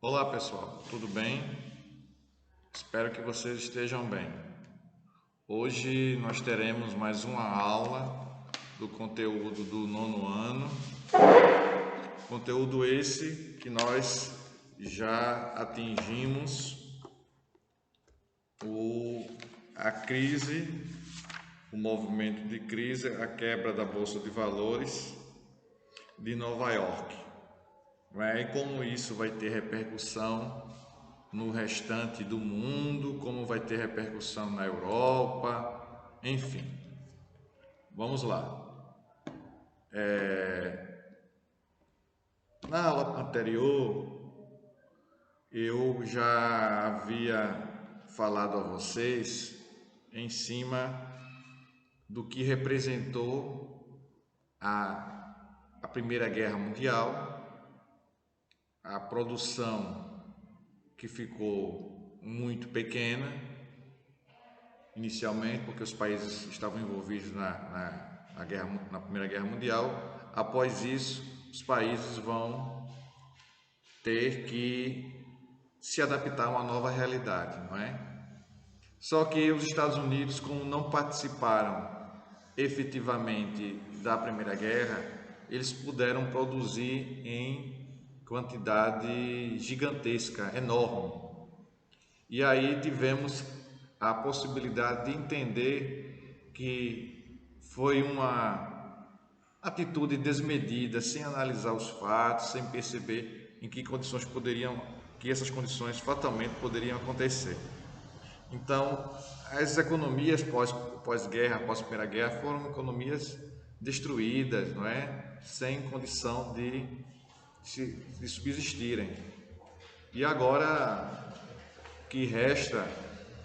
Olá pessoal, tudo bem? Espero que vocês estejam bem. Hoje nós teremos mais uma aula do conteúdo do nono ano, conteúdo esse que nós já atingimos a crise, o movimento de crise, a quebra da Bolsa de Valores de Nova York. E como isso vai ter repercussão no restante do mundo, como vai ter repercussão na Europa, enfim. Vamos lá. Na aula anterior, eu já havia falado a vocês em cima do que representou a Primeira Guerra Mundial, a produção que ficou muito pequena inicialmente, porque os países estavam envolvidos na Primeira Guerra Mundial. Após isso, os países vão ter que se adaptar a uma nova realidade, não é? Só que os Estados Unidos, como não participaram efetivamente da Primeira Guerra, eles puderam produzir em quantidade gigantesca, enorme. E aí tivemos a possibilidade de entender que foi uma atitude desmedida, sem analisar os fatos, sem perceber em que condições que essas condições fatalmente poderiam acontecer. Então, as economias pós-guerra, pós-Primeira Guerra, foram economias destruídas, não é? Sem condição de subsistirem. E agora, o que resta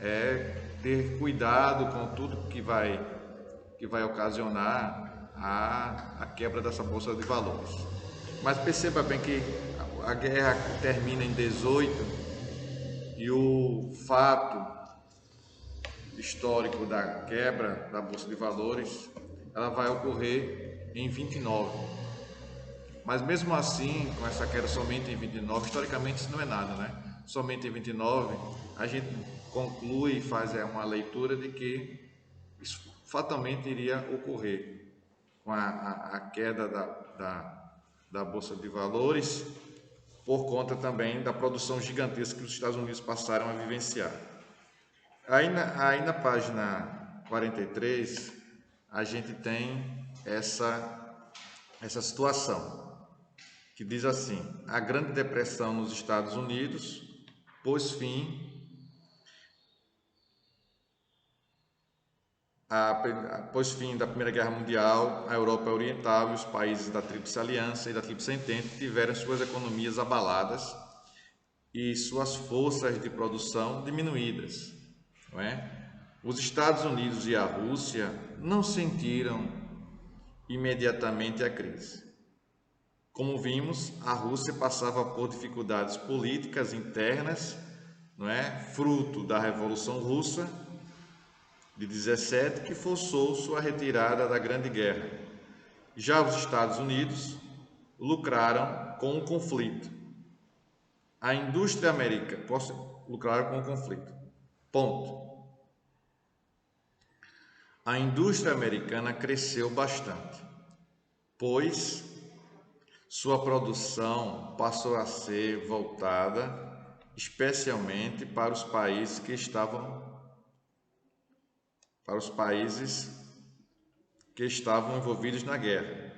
é ter cuidado com tudo que vai ocasionar a quebra dessa bolsa de valores. Mas perceba bem que a guerra termina em 18 e o fato histórico da quebra da bolsa de valores ela vai ocorrer em 29. Mas mesmo assim, com essa queda somente em 29, historicamente isso não é nada, né? Somente em 29, a gente conclui e faz uma leitura de que isso fatalmente iria ocorrer com a queda da Bolsa de Valores, por conta também da produção gigantesca que os Estados Unidos passaram a vivenciar. Aí na página 43, a gente tem essa situação, que diz assim: a Grande Depressão nos Estados Unidos pôs fim da Primeira Guerra Mundial. A Europa Oriental e os países da Tríplice Aliança e da Tríplice Entente tiveram suas economias abaladas e suas forças de produção diminuídas, não é? Os Estados Unidos e a Rússia não sentiram imediatamente a crise. Como vimos, a Rússia passava por dificuldades políticas internas, não é? Fruto da Revolução Russa de 17, que forçou sua retirada da Grande Guerra. Já os Estados Unidos lucraram com o conflito. A indústria americana lucraram com o conflito. Ponto. A indústria americana cresceu bastante, pois sua produção passou a ser voltada especialmente para os países que estavam envolvidos na guerra,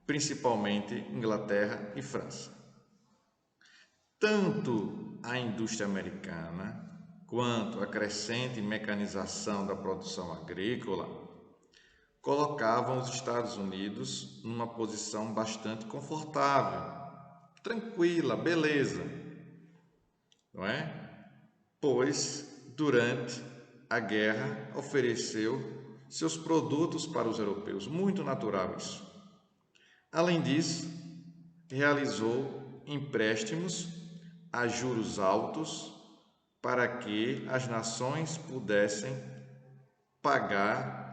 principalmente Inglaterra e França. Tanto a indústria americana quanto a crescente mecanização da produção agrícola colocavam os Estados Unidos numa posição bastante confortável, tranquila, beleza, não é? Pois durante a guerra ofereceu seus produtos para os europeus, muito natural isso. Além disso, realizou empréstimos a juros altos para que as nações pudessem pagar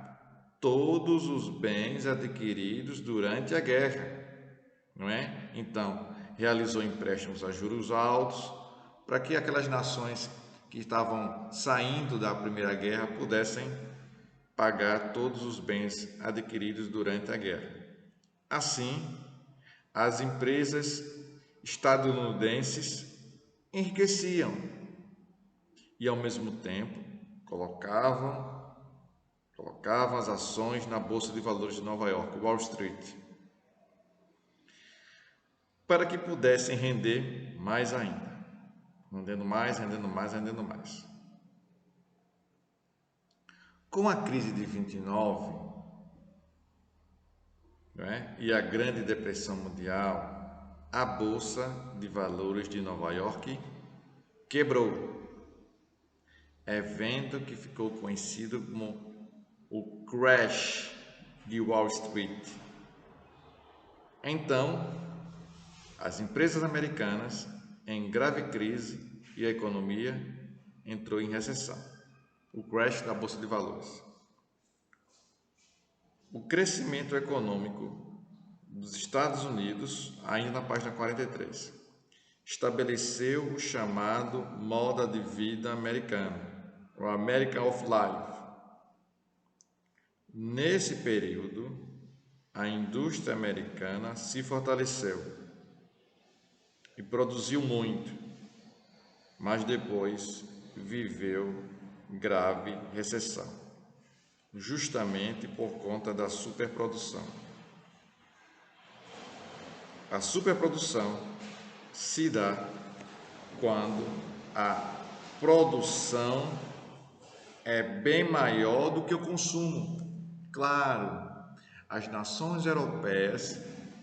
todos os bens adquiridos durante a guerra, não é? Então, realizou empréstimos a juros altos para que aquelas nações que estavam saindo da Primeira Guerra pudessem pagar todos os bens adquiridos durante a guerra. Assim, as empresas estadunidenses enriqueciam e, ao mesmo tempo, colocavam as ações na Bolsa de Valores de Nova York, Wall Street, para que pudessem render mais ainda, rendendo mais. Com a crise de 29, e a Grande Depressão Mundial, a Bolsa de Valores de Nova York quebrou, evento que ficou conhecido como o Crash de Wall Street. Então, as empresas americanas em grave crise e a economia entrou em recessão. O crash da Bolsa de Valores. O crescimento econômico dos Estados Unidos, ainda na página 43, estabeleceu o chamado moda de vida americano, o American of Life. Nesse período, a indústria americana se fortaleceu e produziu muito, mas depois viveu grave recessão, justamente por conta da superprodução. A superprodução se dá quando a produção é bem maior do que o consumo. Claro, as nações europeias,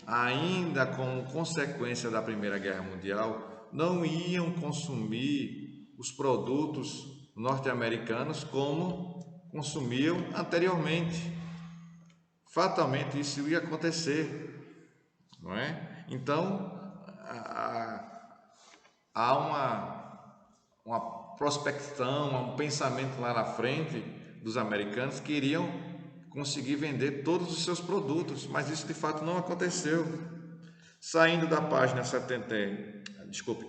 ainda como consequência da Primeira Guerra Mundial, não iam consumir os produtos norte-americanos como consumiam anteriormente. Fatalmente isso ia acontecer, não é? Então, há uma prospecção, um pensamento lá na frente dos americanos que iriam conseguir vender todos os seus produtos, mas isso de fato não aconteceu. Saindo da página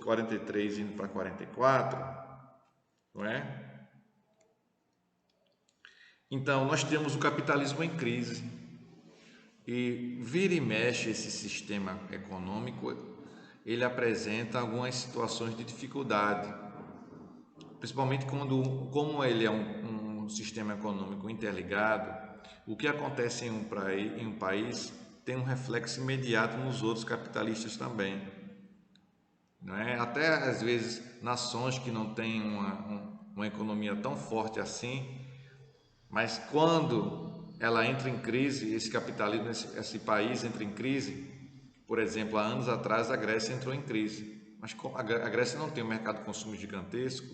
43 indo para 44, não é? Então, nós temos o capitalismo em crise e vira e mexe esse sistema econômico, ele apresenta algumas situações de dificuldade, principalmente como ele é um sistema econômico interligado. O que acontece em um país tem um reflexo imediato nos outros capitalistas também, não é? Até às vezes nações que não têm uma economia tão forte assim, mas quando ela entra em crise, esse capitalismo, esse país entra em crise. Por exemplo, há anos atrás a Grécia entrou em crise, mas a Grécia não tem um mercado de consumo gigantesco,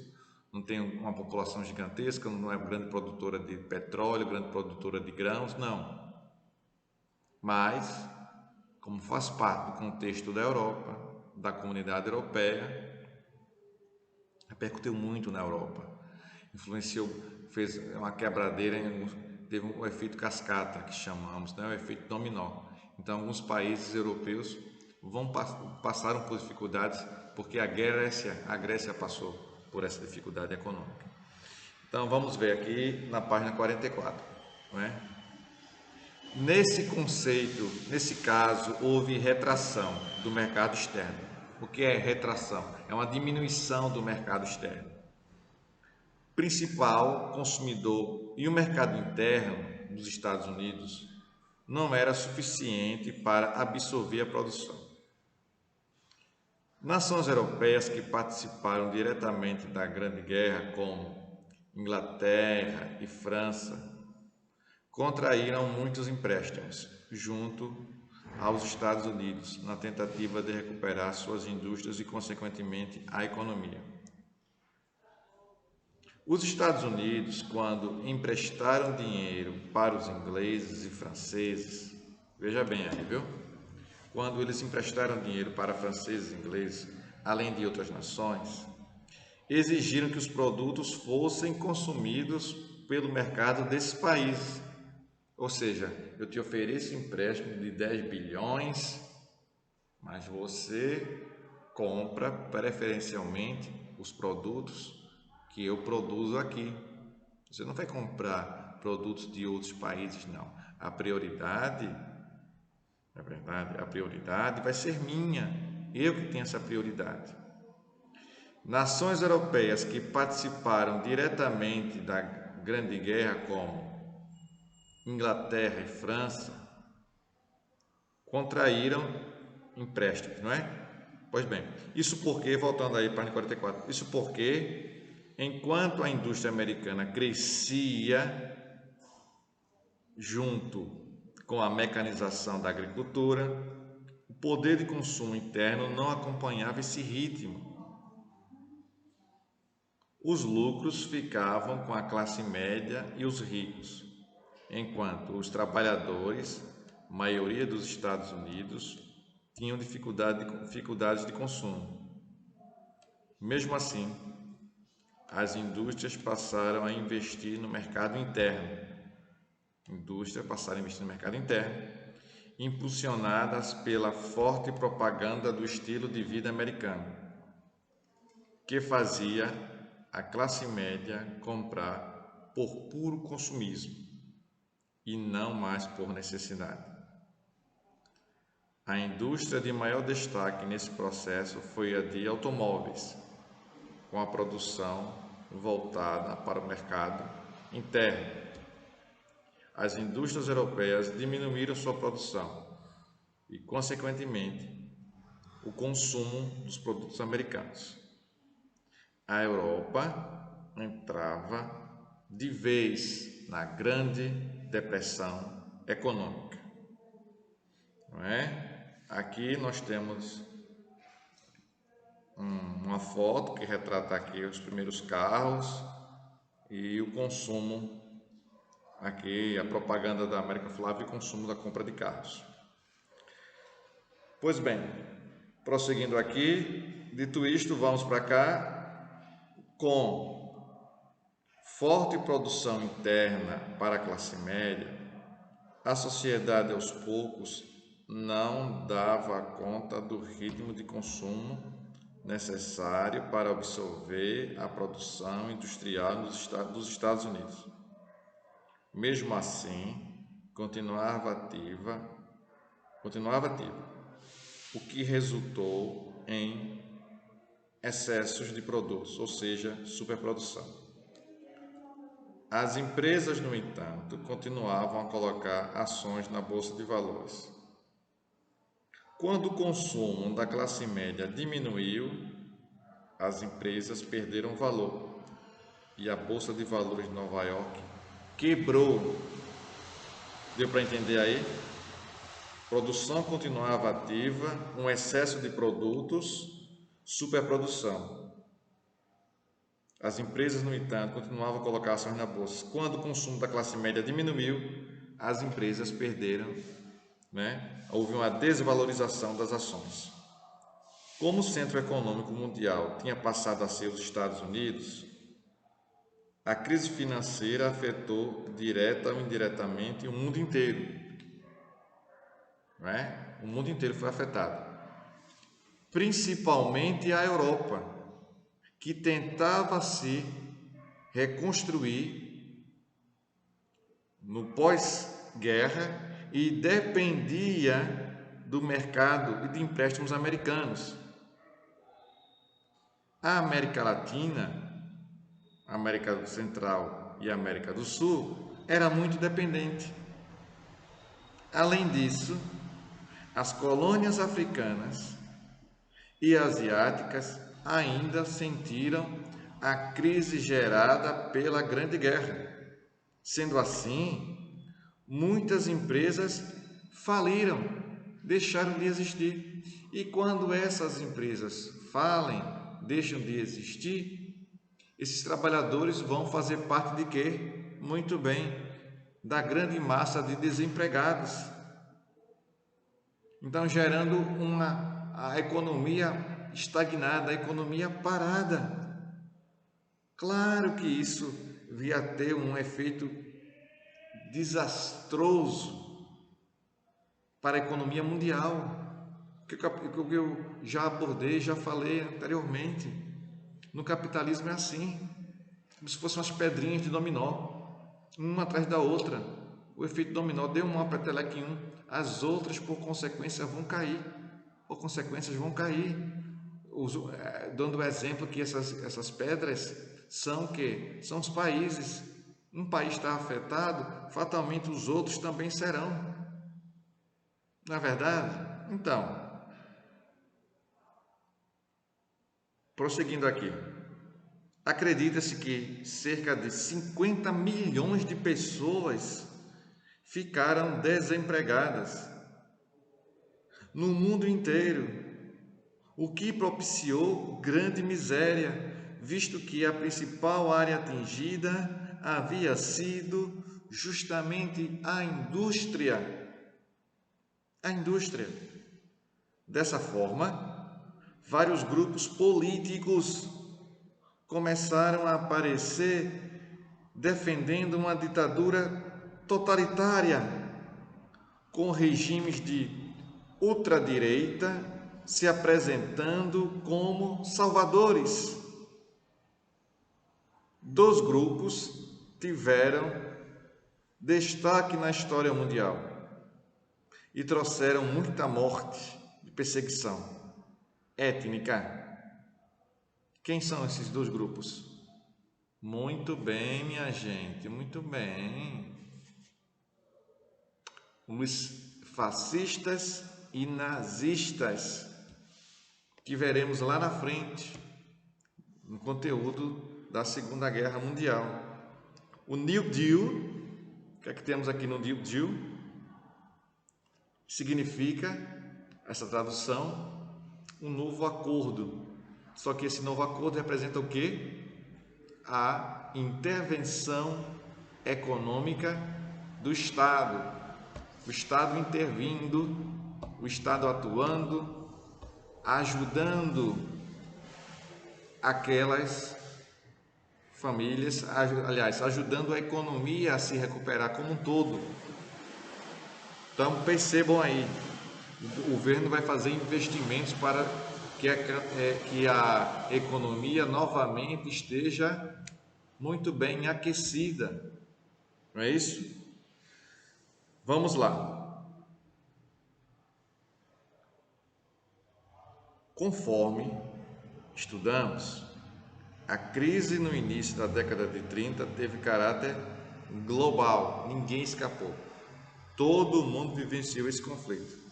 não tem uma população gigantesca, não é grande produtora de petróleo, grande produtora de grãos, não. Mas, como faz parte do contexto da Europa, da comunidade europeia, repercutiu muito na Europa, influenciou, fez uma quebradeira, teve um efeito cascata, que chamamos, né? O efeito dominó. Então, alguns países europeus passaram por dificuldades porque a Grécia passou por essa dificuldade econômica. Então, vamos ver aqui na página 44, não é? Nesse conceito, nesse caso, houve retração do mercado externo. O que é retração? É uma diminuição do mercado externo. Principal consumidor e o mercado interno dos Estados Unidos não era suficiente para absorver a produção. Nações europeias que participaram diretamente da Grande Guerra, como Inglaterra e França, contraíram muitos empréstimos junto aos Estados Unidos na tentativa de recuperar suas indústrias e, consequentemente, a economia. Os Estados Unidos, quando emprestaram dinheiro para os ingleses e franceses, veja bem aí, viu? Quando eles emprestaram dinheiro para franceses e ingleses, além de outras nações, exigiram que os produtos fossem consumidos pelo mercado desses países. Ou seja, eu te ofereço empréstimo de 10 bilhões, mas você compra preferencialmente os produtos que eu produzo aqui. Você não vai comprar produtos de outros países, não. A prioridade, na verdade, a prioridade vai ser minha. Eu que tenho essa prioridade. Nações europeias que participaram diretamente da Grande Guerra, como Inglaterra e França, contraíram empréstimos, não é? Pois bem, isso porque, voltando aí para a página 44, isso porque, enquanto a indústria americana crescia junto com a mecanização da agricultura, o poder de consumo interno não acompanhava esse ritmo. Os lucros ficavam com a classe média e os ricos, enquanto os maioria dos Estados Unidos, tinham dificuldades de consumo. Mesmo assim, as indústrias passaram a investir no mercado interno. Impulsionadas pela forte propaganda do estilo de vida americano, que fazia a classe média comprar por puro consumismo e não mais por necessidade. A indústria de maior destaque nesse processo foi a de automóveis, com a produção voltada para o mercado interno. As indústrias europeias diminuíram sua produção e, consequentemente, o consumo dos produtos americanos. A Europa entrava de vez na Grande Depressão Econômica. Não é? Aqui nós temos uma foto que retrata aqui os primeiros carros e o consumo, aqui a propaganda da América Flávia e o consumo da compra de carros. Pois bem, prosseguindo aqui, dito isto, vamos para cá. Com forte produção interna para a classe média, a sociedade aos poucos não dava conta do ritmo de consumo necessário para absorver a produção industrial dos Estados Unidos. Mesmo assim, continuava ativa, o que resultou em excessos de produtos, ou seja, superprodução. As empresas, no entanto, continuavam a colocar ações na bolsa de valores. Quando o consumo da classe média diminuiu, as empresas perderam valor e a bolsa de valores de Nova York quebrou. Deu para entender aí? Produção continuava ativa, um excesso de produtos, superprodução. As empresas, no entanto, continuavam a colocar ações na bolsa. Quando o consumo da classe média diminuiu, as empresas perderam, houve uma desvalorização das ações. Como o centro econômico mundial tinha passado a ser os Estados Unidos, a crise financeira afetou direta ou indiretamente o mundo inteiro. O mundo inteiro foi afetado, principalmente a Europa, que tentava se reconstruir no pós-guerra e dependia do mercado e de empréstimos americanos. A América Latina, a América Central e a América do Sul era muito dependente. Além disso, as colônias africanas e asiáticas ainda sentiram a crise gerada pela Grande Guerra. Sendo assim, muitas empresas faliram, deixaram de existir. E quando essas empresas falem, deixam de existir, esses trabalhadores vão fazer parte de quê? Muito bem, da grande massa de desempregados. Então, gerando a economia estagnada, a economia parada. Claro que isso via ter um efeito desastroso para a economia mundial. que eu já abordei, já falei anteriormente. No capitalismo é assim, como se fossem umas pedrinhas de dominó, uma atrás da outra. O efeito dominó deu uma peteleca em um, as outras, por consequência, vão cair. Por consequências, vão cair. Dando o exemplo que essas pedras são o quê? São os países. Um país está afetado, fatalmente os outros também serão. Não é verdade? Então, prosseguindo aqui. Acredita-se que cerca de 50 milhões de pessoas ficaram desempregadas no mundo inteiro, o que propiciou grande miséria, visto que a principal área atingida havia sido justamente a indústria. A indústria. Dessa forma, vários grupos políticos começaram a aparecer defendendo uma ditadura totalitária, com regimes de ultradireita se apresentando como salvadores. Dois grupos tiveram destaque na história mundial e trouxeram muita morte e perseguição étnica. Quem são esses dois grupos? Muito bem, minha gente, muito bem. Os fascistas e nazistas, que veremos lá na frente, no conteúdo da Segunda Guerra Mundial. O New Deal, o que é que temos aqui no New Deal? Significa, essa tradução, um novo acordo. Só que esse novo acordo representa o quê? A intervenção econômica do Estado. O Estado intervindo, o Estado atuando, ajudando aquelas famílias, aliás, ajudando a economia a se recuperar como um todo. Então, percebam aí, o governo vai fazer investimentos para que a economia novamente esteja muito bem aquecida. Não é isso? Vamos lá. Conforme estudamos, a crise no início da década de 30 teve caráter global, ninguém escapou. Todo mundo vivenciou esse conflito.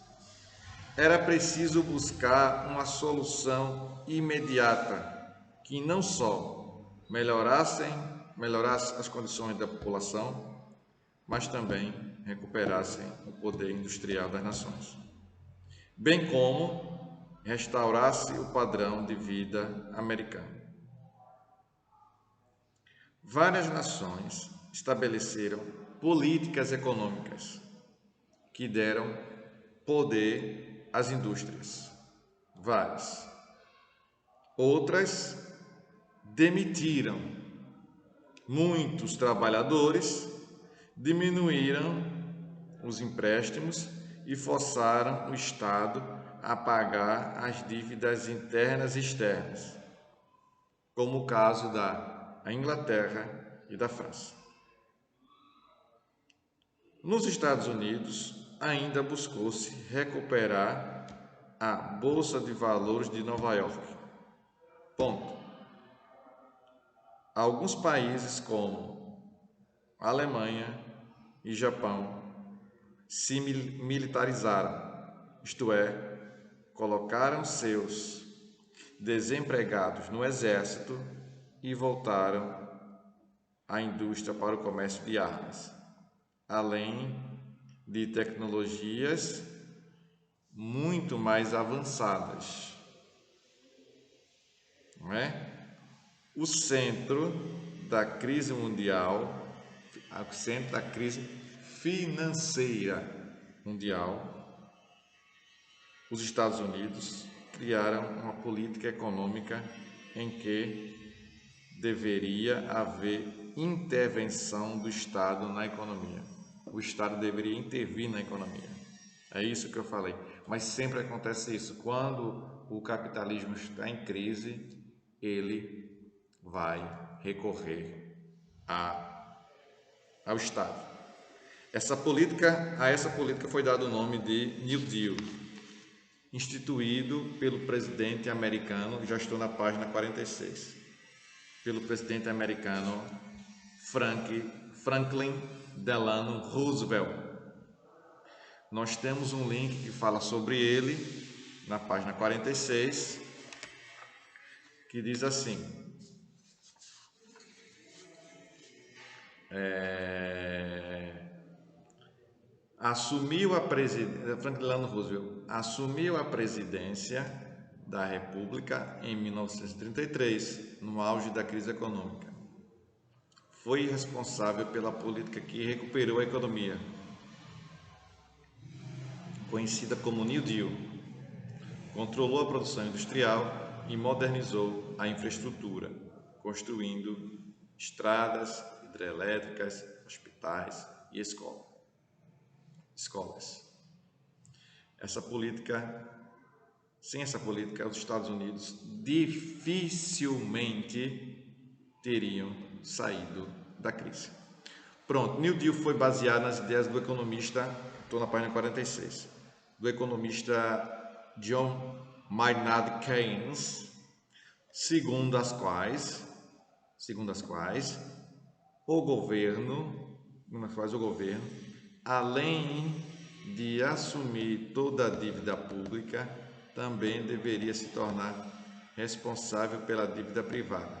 Era preciso buscar uma solução imediata que não só melhorasse as condições da população, mas também recuperassem o poder industrial das nações, bem como restaurasse o padrão de vida americano. Várias nações estabeleceram políticas econômicas que deram poder às indústrias. Várias. Outras demitiram muitos trabalhadores, diminuíram os empréstimos e forçaram o Estado a pagar as dívidas internas e externas, como o caso da Inglaterra e da França. Nos Estados Unidos, ainda buscou-se recuperar a Bolsa de Valores de Nova York. Ponto. Alguns países como a Alemanha e Japão se militarizaram, isto é, colocaram seus desempregados no exército e voltaram à indústria para o comércio de armas, além de tecnologias muito mais avançadas, não é? O centro da crise mundial, o centro da crise financeira mundial, os Estados Unidos criaram uma política econômica em que deveria haver intervenção do Estado na economia. O Estado deveria intervir na economia. É isso que eu falei. mas sempre acontece isso. Quando o capitalismo está em crise, ele vai recorrer ao Estado. A essa política foi dado o nome de New Deal, instituído pelo presidente americano, já estou na página 46, pelo presidente americano Franklin Delano Roosevelt. Nós temos um link que fala sobre ele na página 46, que diz assim: Franklin Delano Roosevelt assumiu a presidência da República em 1933, no auge da crise econômica. Foi responsável pela política que recuperou a economia, conhecida como New Deal, controlou a produção industrial e modernizou a infraestrutura, construindo estradas, hidrelétricas, hospitais e escolas. Sem essa política, os Estados Unidos dificilmente teriam saído da crise. Pronto, New Deal foi baseado nas ideias do economista, estou na página 46, do economista John Maynard Keynes, segundo as quais o governo, além de assumir toda a dívida pública, também deveria se tornar responsável pela dívida privada,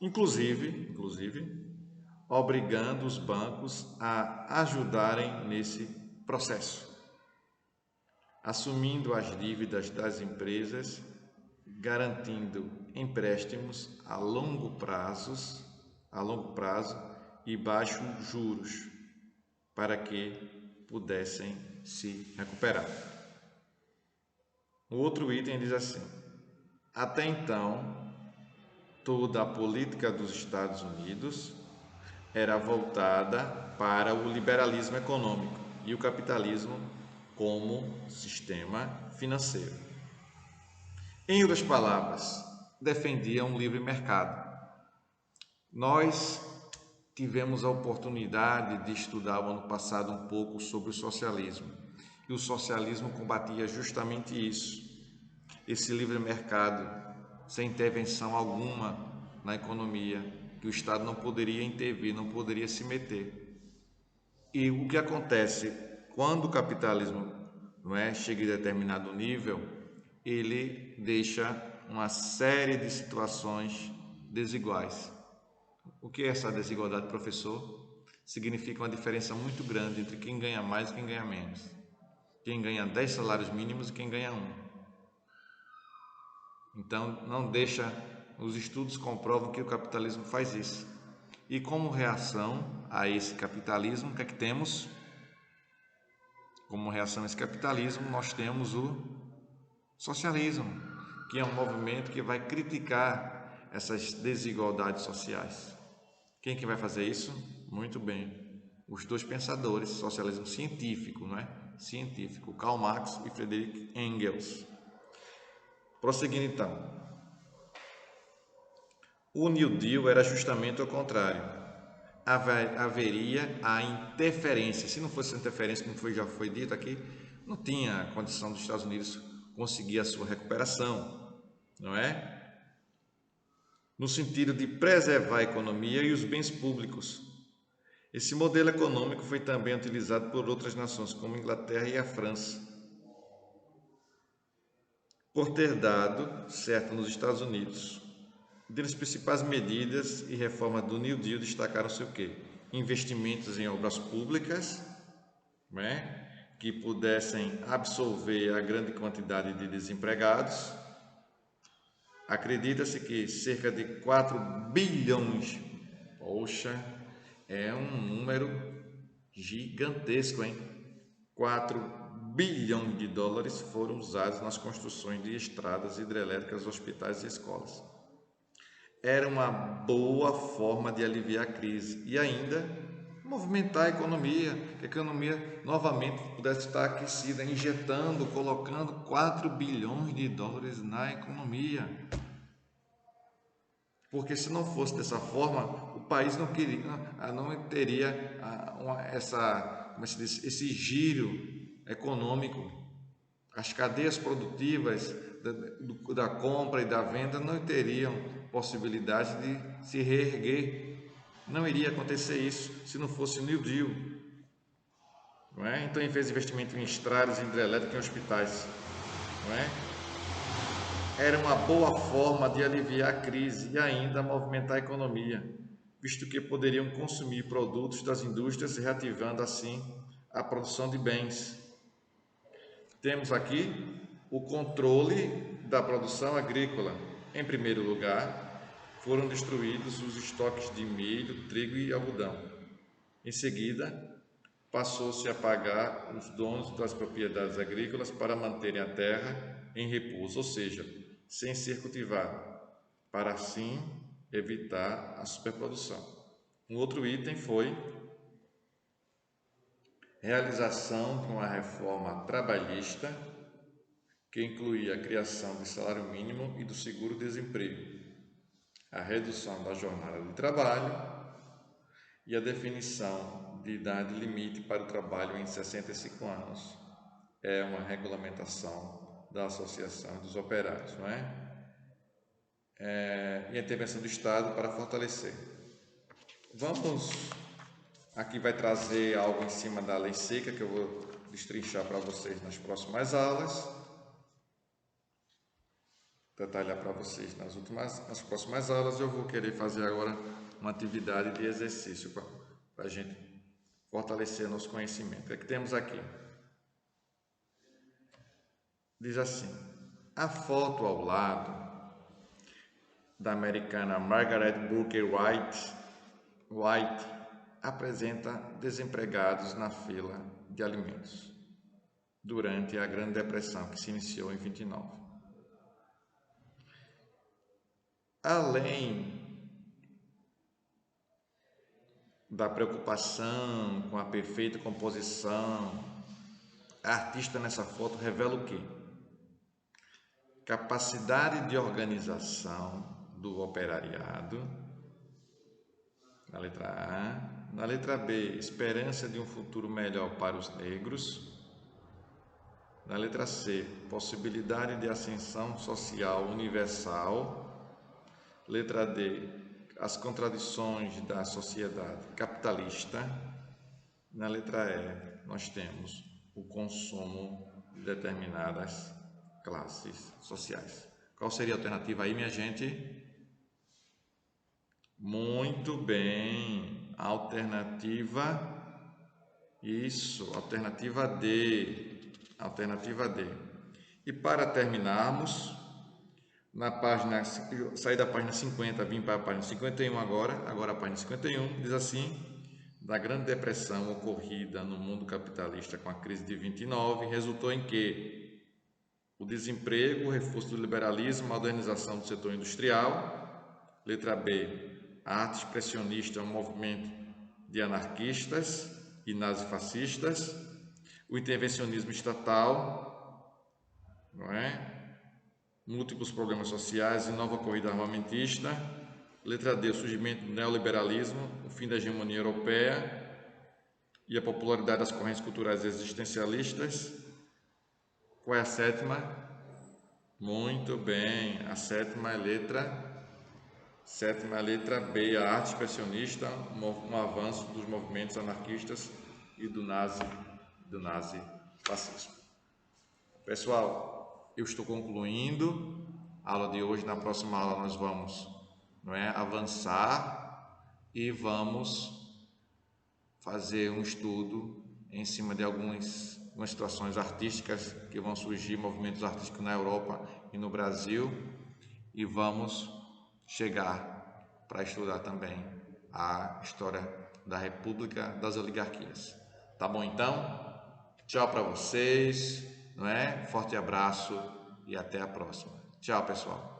inclusive obrigando os bancos a ajudarem nesse processo, assumindo as dívidas das empresas, garantindo empréstimos a longo prazo e baixos juros, para que pudessem se recuperar. O outro item diz assim: até então, toda a política dos Estados Unidos era voltada para o liberalismo econômico e o capitalismo como sistema financeiro. Em outras palavras, defendiam um livre mercado. Nós tivemos a oportunidade de estudar o ano passado um pouco sobre o socialismo. E o socialismo combatia justamente isso. Esse livre mercado, sem intervenção alguma na economia, que o Estado não poderia intervir, não poderia se meter. E o que acontece quando o capitalismo chega a determinado nível, ele deixa uma série de situações desiguais. O que é essa desigualdade, professor? Significa uma diferença muito grande entre quem ganha mais e quem ganha menos. Quem ganha 10 salários mínimos e quem ganha 1. Então, não deixa, os estudos comprovam que o capitalismo faz isso. E como reação a esse capitalismo, o que é que temos? Como reação a esse capitalismo, nós temos o socialismo, que é um movimento que vai criticar essas desigualdades sociais. Quem que vai fazer isso? Muito bem, os dois pensadores, socialismo científico, científico, Karl Marx e Friedrich Engels. Prosseguindo então, o New Deal era justamente o contrário. Haveria a interferência. Se não fosse a interferência, como já foi dito aqui, não tinha condição dos Estados Unidos conseguir a sua recuperação, não é? No sentido de preservar a economia e os bens públicos. Esse modelo econômico foi também utilizado por outras nações, como a Inglaterra e a França, por ter dado certo nos Estados Unidos. Dentre as principais medidas e reformas do New Deal destacaram-se o quê? Investimentos em obras públicas, que pudessem absorver a grande quantidade de desempregados. Acredita-se que cerca de 4 bilhões, é um número gigantesco, 4 bilhões de dólares foram usados nas construções de estradas, hidrelétricas, hospitais e escolas. Era uma boa forma de aliviar a crise e ainda movimentar a economia, que a economia novamente pudesse estar aquecida, injetando, colocando 4 bilhões de dólares na economia. Porque se não fosse dessa forma, o país não teria esse giro econômico. As cadeias produtivas da compra e da venda não teriam possibilidade de se reerguer. Não iria acontecer isso se não fosse o New Deal. Não é? Então ele fez investimento em estradas, em hidrelétrica, em hospitais. Não é? Era uma boa forma de aliviar a crise e ainda movimentar a economia, visto que poderiam consumir produtos das indústrias, reativando assim a produção de bens. Temos aqui o controle da produção agrícola. Em primeiro lugar, foram destruídos os estoques de milho, trigo e algodão. Em seguida, passou-se a pagar os donos das propriedades agrícolas para manterem a terra em repouso, ou seja, sem ser cultivada, para assim evitar a superprodução. Um outro item foi realização de uma reforma trabalhista que incluía a criação do salário mínimo e do seguro-desemprego, a redução da jornada de trabalho e a definição de idade limite para o trabalho em 65 anos. É uma regulamentação da Associação dos Operários, não é? E a intervenção do Estado para fortalecer. Aqui vai trazer algo em cima da lei seca que eu vou destrinchar para vocês nas próximas aulas. Detalhar para vocês nas próximas aulas. Eu vou querer fazer agora uma atividade de exercício para a gente fortalecer nosso conhecimento. O que é que temos aqui? Diz assim: a foto ao lado da americana Margaret Booker White apresenta desempregados na fila de alimentos durante a Grande Depressão, que se iniciou em 29. Além da preocupação com a perfeita composição, a artista nessa foto revela o quê? Capacidade de organização do operariado, na letra A. Na letra B, esperança de um futuro melhor para os negros. Na letra C, possibilidade de ascensão social universal. Letra D, as contradições da sociedade capitalista. Na letra E, nós temos o consumo de determinadas classes sociais. Qual seria a alternativa aí, minha gente? Muito bem, alternativa D, alternativa D. E para terminarmos, sair da página 50, vim para a página 51 agora a página 51, diz assim: da Grande Depressão ocorrida no mundo capitalista com a crise de 29, resultou em que o desemprego, o reforço do liberalismo, a modernização do setor industrial. Letra B, a arte expressionista é um movimento de anarquistas e nazifascistas, o intervencionismo estatal, não é? Múltiplos problemas sociais e nova corrida armamentista. Letra D, o surgimento do neoliberalismo, o fim da hegemonia europeia e a popularidade das correntes culturais existencialistas. Qual é a sétima? Muito bem, a sétima é a letra B, a arte expressionista, um avanço dos movimentos anarquistas e do nazifascismo. Pessoal, eu estou concluindo a aula de hoje. Na próxima aula nós vamos, avançar e vamos fazer um estudo em cima de algumas situações artísticas que vão surgir, movimentos artísticos na Europa e no Brasil, e vamos chegar para estudar também a história da República das Oligarquias. Tá bom então? Tchau para vocês, Forte abraço e até a próxima. Tchau, pessoal.